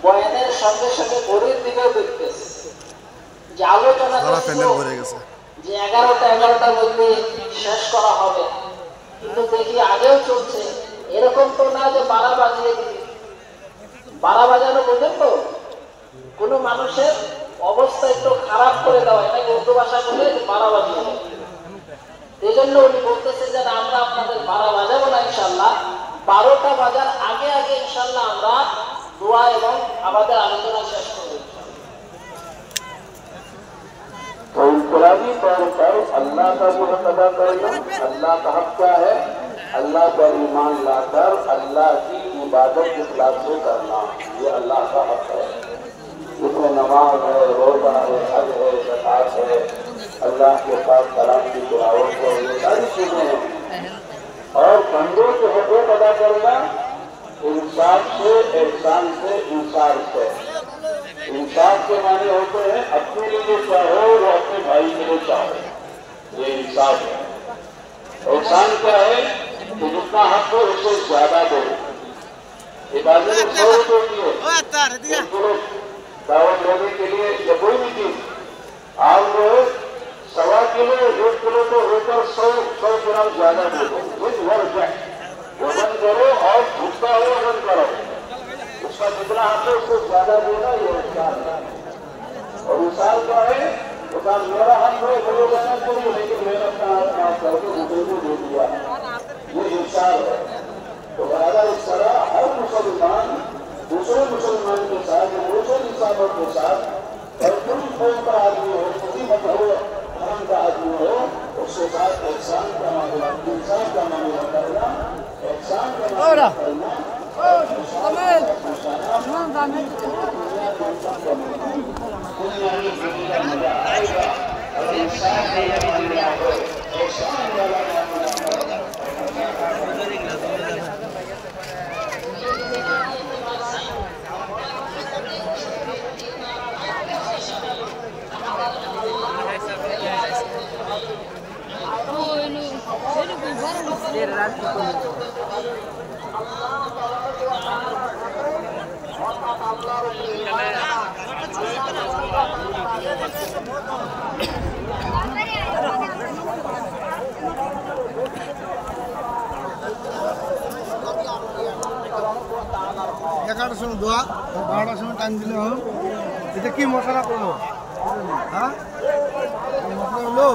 বয়ানের সঙ্গে সঙ্গে ঘড়ির দিকেও দেখতেছে যে আলোচনা যে 11টার মধ্যে শেষ করা হবে, কিন্তু দেখি আগেও চলছে। এরকম তো না যে 12 বাজিয়ে দিবে। 12 বাজানো বোঝেন তো, কোন মানুষের অবস্থা একটু খারাপ করে দেওয়া, এটাকে উর্দু ভাষা বলে 12 বাজিয়ে দেয়। এই জন্য উনি বলতেছে যে আমরা আপনাদের 12 বাজাবো না, ইনশাল্লাহ 12টা বাজার আগে আগে ইনশাল্লাহ আমরা দোয়া এবং আমাদের আলোচনা শেষ করবো। तो इनकलाबी तौर पर अल्लाह का जो हक अदा करना, अल्लाह का हक क्या है? अल्लाह पर ईमान लाकर अल्लाह की इबादत इखलास से करना, ये अल्लाह का हक है। इसमें नमाज है, रोजा है, हज है, ज़कात है, अल्लाह के पास कलाम की तिलावत है, ये सारी चीजें हैं। और बंदों के हक़ अदा करना इंसाफ से, एहसान से, इंसाफ से। इंसाफ के माने होते हैं अपने लिए चाहो वो अपने भाई के लिए चाहो, ये इंसाफ है। एहसान क्या है कि जितना हक हो उससे ज्यादा दो। इबादत 100 रुपये की है, दावत लेने के लिए या कोई भी चीज आप जो है 1.25 किलो 1 किलो को होकर 100 ग्राम ज्यादा दे दो, वजन करो और भूखा हो वजन करो, उसका जितना हक है उसको ज्यादा देना, ये इंसान है। और इंसान क्या है? उसका मेरा हक है मुझे देना चाहिए, लेकिन मैंने अपना हाथ माफ करके दूसरे को दे दिया, ये इंसान है। तो बराबर इस तरह हर मुसलमान दूसरे मुसलमान के साथ, दूसरे इंसानों के साथ, और कोई कौम का आदमी हो, किसी मजहब धर्म का आदमी हो, उसके साथ एहसान का मामला, इंसान का मामला करना, एहसान का मामला करना। এগারোটার সময় দোয়া, 12টার সময় টাইম দিলে হোক। এটা কি মশলা করলো? হ্যাঁ মশলা হলো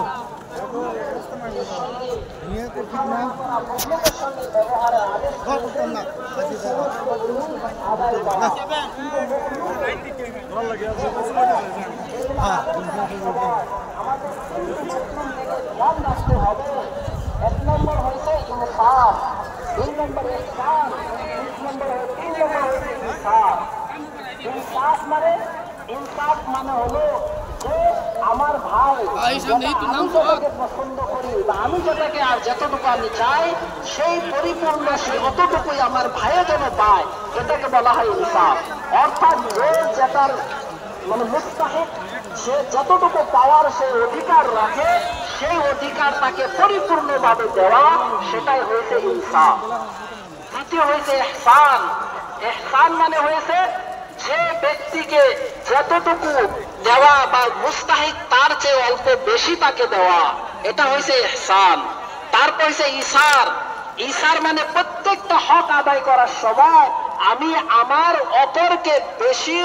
নিয়ে তো ঠিক না, করতাম না। হ্যাঁ এক নম্বর হয়েছে ইনসাফ, 2 নম্বর ইহসান, 3 নম্বর হয়েছে ইনসাফ। ইনসাফ মানে হলো যে আমার ভাই আমি যেটাকে পছন্দ করি বা আমি যেটাকে আর যতটুকু আমি চাই সেই পরিপূর্ণ সে অতটুকুই আমার ভাইও যেন পায়, এটাকে বলা হয় ইনসাফ। অর্থাৎ যে যেটার মানে মুস্তাহিক, সে যতটুকু পাওয়ার সে অধিকার রাখে, সেই অধিকার তাকে পরিপূর্ণভাবে দেওয়া, সেটাই হয়েছে ইনসাফ। দ্বিতীয় হয়েছে ইহসান। ইহসান মানে হয়েছে যে ব্যক্তিকে যতটুকু দেওয়া বা মুস্তাহিক তার চেয়ে অল্প বেশি তাকে দেওয়া, এটা হয়েছে ইহসান। তারপর হয়েছে ইসার। ইসার মানে প্রত্যেকটা হক আদায় করার সময় আমি আমার অপরকে বেশি